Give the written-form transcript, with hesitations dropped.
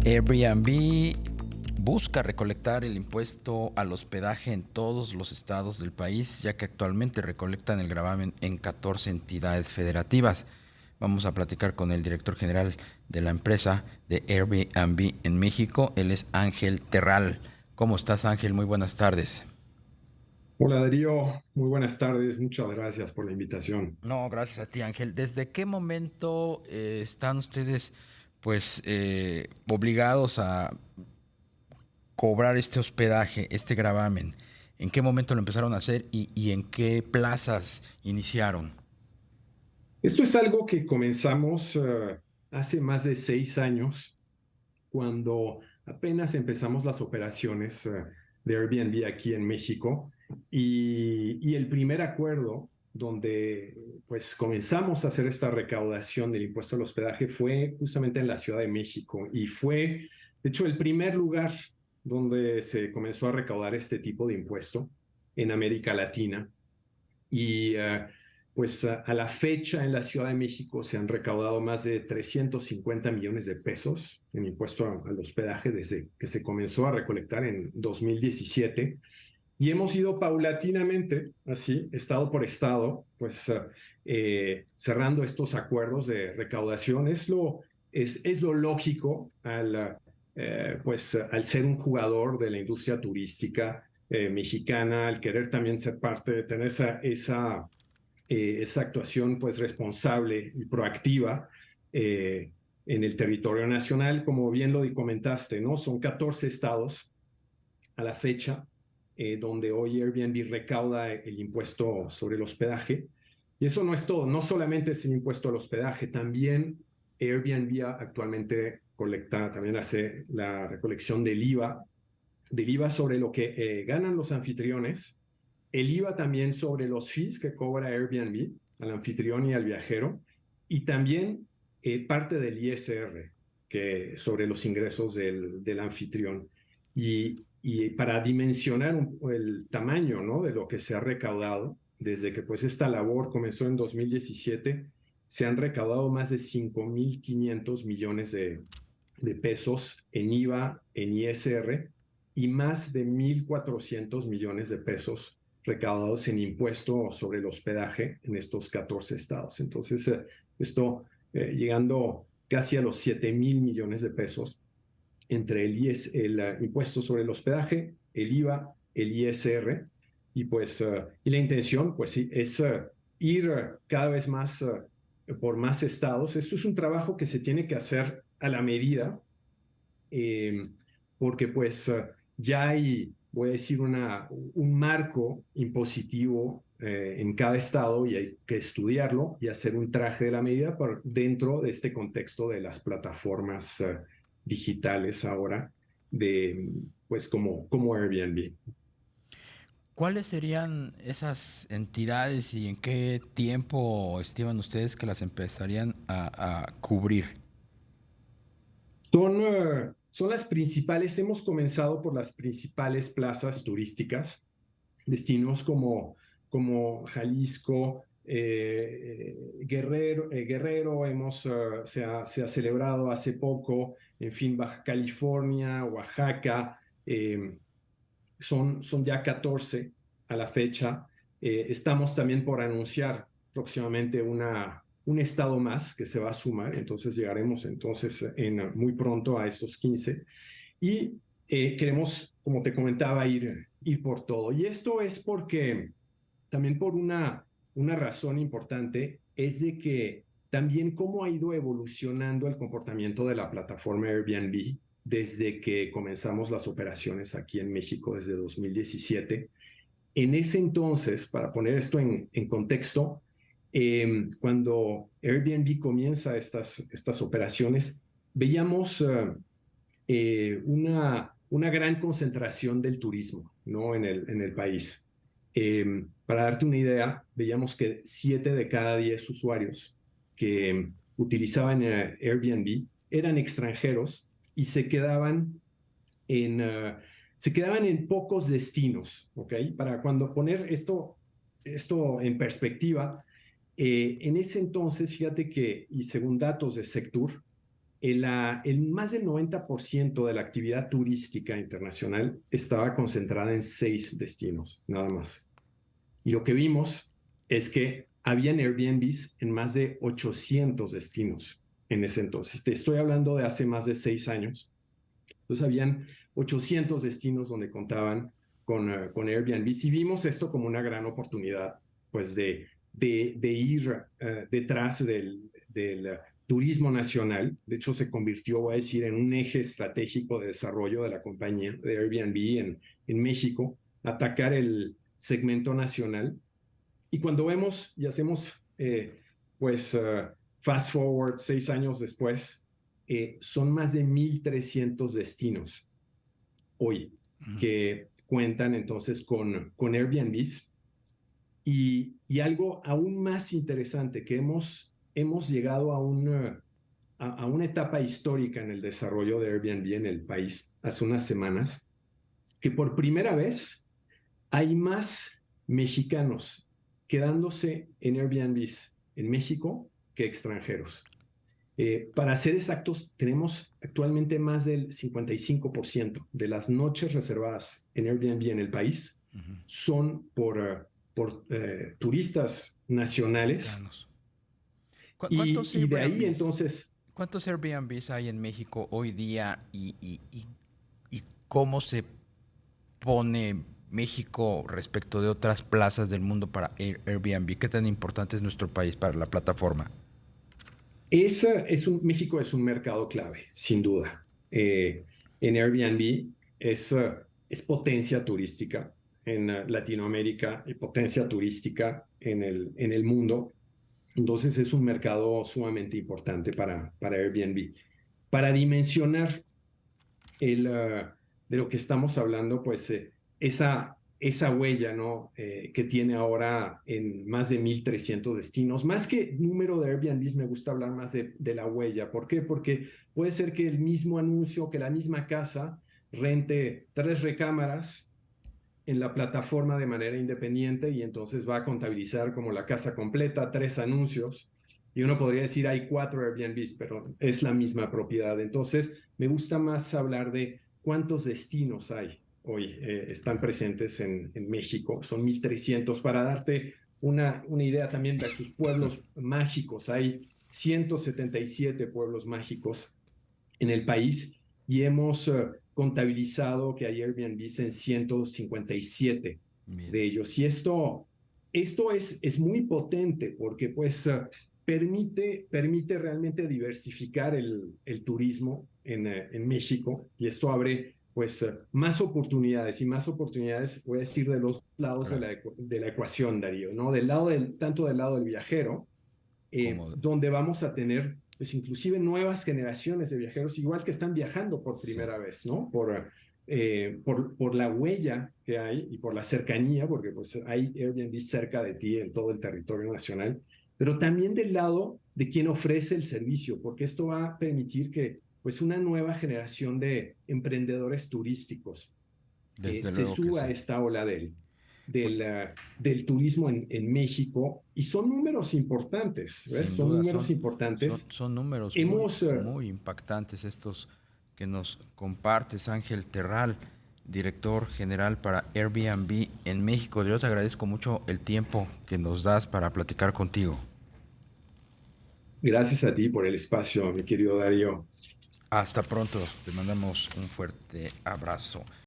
Airbnb busca recolectar el impuesto al hospedaje en todos los estados del país, ya que actualmente recolectan el gravamen en 14 entidades federativas. Vamos a platicar con el director general de la empresa de Airbnb en México. Él es Ángel Terral. ¿Cómo estás, Ángel? Muy buenas tardes. Hola Darío, muy buenas tardes, muchas gracias por la invitación. No, gracias a ti, Ángel. ¿Desde qué momento están ustedes, obligados a cobrar este hospedaje, este gravamen? ¿En qué momento lo empezaron a hacer y en qué plazas iniciaron? Esto es algo que comenzamos hace más de 6 años, cuando apenas empezamos las operaciones de Airbnb aquí en México y el primer acuerdo donde pues comenzamos a hacer esta recaudación del impuesto al hospedaje fue justamente en la Ciudad de México y fue, de hecho, el primer lugar donde se comenzó a recaudar este tipo de impuesto en América Latina. Y pues a la fecha en la Ciudad de México se han recaudado más de 350 millones de pesos en impuesto al hospedaje desde que se comenzó a recolectar en 2017. Y hemos ido paulatinamente, así, estado por estado, pues cerrando estos acuerdos de recaudación. Es lo lógico al ser un jugador de la industria turística mexicana, al querer también ser parte, de tener esa actuación pues responsable y proactiva en el territorio nacional, como bien lo comentaste, ¿no? Son 14 estados a la fecha donde hoy Airbnb recauda el impuesto sobre el hospedaje. Y eso no es todo, no solamente es el impuesto al hospedaje, también Airbnb actualmente colecta, también hace la recolección del IVA sobre lo que ganan los anfitriones, el IVA también sobre los fees que cobra Airbnb al anfitrión y al viajero, y también parte del ISR sobre los ingresos del anfitrión. Y para dimensionar el tamaño, ¿no?, de lo que se ha recaudado, desde que pues esta labor comenzó en 2017, se han recaudado más de 5.500 millones de pesos en IVA, en ISR, y más de 1.400 millones de pesos recaudados en impuesto sobre el hospedaje en estos 14 estados. Entonces, esto llegando casi a los 7.000 millones de pesos entre el impuesto sobre el hospedaje, el IVA, el ISR, y la intención, pues sí, es ir cada vez más por más estados. Esto es un trabajo que se tiene que hacer a la medida, eh, porque pues ya hay, voy a decir, un marco impositivo en cada estado y hay que estudiarlo y hacer un traje de la medida dentro de este contexto de las plataformas digitales ahora, de pues como Airbnb. ¿Cuáles serían esas entidades y en qué tiempo estiman ustedes que las empezarían a cubrir? Son las principales, hemos comenzado por las principales plazas turísticas, destinos como Jalisco, Guerrero se ha celebrado hace poco, en fin, Baja California, Oaxaca, son ya 14 a la fecha. Estamos también por anunciar próximamente un estado más que se va a sumar, entonces llegaremos entonces muy pronto a estos 15 y queremos, como te comentaba, ir por todo. Y esto es porque también por una razón importante, es de que también cómo ha ido evolucionando el comportamiento de la plataforma Airbnb desde que comenzamos las operaciones aquí en México desde 2017. En ese entonces, para poner esto en contexto, cuando Airbnb comienza estas operaciones, veíamos una gran concentración del turismo, ¿no?, en el país. Para darte una idea, veíamos que 7 de cada 10 usuarios que utilizaban Airbnb eran extranjeros y en, uh, se quedaban en pocos destinos, ¿ok? Para cuando poner esto en perspectiva, en ese entonces, fíjate que, y según datos de Sectur, Más del 90% de la actividad turística internacional estaba concentrada en 6 destinos, nada más. Y lo que vimos es que habían Airbnbs en más de 800 destinos en ese entonces. Te estoy hablando de hace más de 6 años. Entonces habían 800 destinos donde contaban con Airbnbs y vimos esto como una gran oportunidad, pues de ir detrás del turismo nacional. De hecho, se convirtió, voy a decir, en un eje estratégico de desarrollo de la compañía de Airbnb en México, atacar el segmento nacional. Y cuando vemos y hacemos, pues, fast forward 6 años después, son más de 1,300 destinos hoy que cuentan entonces con Airbnbs. Y algo aún más interesante, que hemos llegado a una etapa histórica en el desarrollo de Airbnb en el país hace unas semanas, que por primera vez hay más mexicanos quedándose en Airbnbs en México que extranjeros. Para ser exactos, tenemos actualmente más del 55% de las noches reservadas en Airbnb en el país son por turistas nacionales. ¿Cuántos Y de ahí Airbnbs? entonces, ¿Cuántos Airbnbs hay en México hoy día y cómo se pone México respecto de otras plazas del mundo para Airbnb? ¿Qué tan importante es nuestro país para la plataforma? México es un mercado clave, sin duda. En Airbnb es potencia turística en Latinoamérica y potencia turística en el mundo. Entonces es un mercado sumamente importante para Airbnb. Para dimensionar de lo que estamos hablando, pues esa huella, ¿no? Que tiene ahora en más de 1,300 destinos. Más que número de Airbnbs, me gusta hablar más de la huella. ¿Por qué? Porque puede ser que el mismo anuncio, que la misma casa rente 3 recámaras en la plataforma de manera independiente y entonces va a contabilizar como la casa completa, 3 anuncios. Y uno podría decir hay 4 Airbnbs, pero es la misma propiedad. Entonces, me gusta más hablar de cuántos destinos hay hoy, están presentes en México. Son 1,300. Para darte una idea también versus pueblos mágicos, hay 177 pueblos mágicos en el país y hemos contabilizado que hay Airbnbs en 157 Bien. de ellos. Y esto es muy potente porque pues permite realmente diversificar el turismo en México y esto abre pues más oportunidades y más oportunidades, voy a decir, de los lados Claro. de la ecuación, Darío, ¿no? Tanto del lado del viajero, Como, donde vamos a tener, pues inclusive nuevas generaciones de viajeros, igual que están viajando por sí. primera vez, ¿no? Por la huella que hay y por la cercanía, porque pues hay Airbnb cerca de ti en todo el territorio nacional, pero también del lado de quien ofrece el servicio, porque esto va a permitir que pues una nueva generación de emprendedores turísticos Desde se luego que suba a sí. esta ola Pues, del turismo en México y son números importantes, ¿ves? sin Son duda, números importantes. son números muy, Hemos, muy impactantes estos que nos compartes, Ángel Terral, director general para Airbnb en México. Yo te agradezco mucho el tiempo que nos das para platicar contigo. gracias a ti por el espacio, mi querido Darío. Hasta pronto, te mandamos un fuerte abrazo.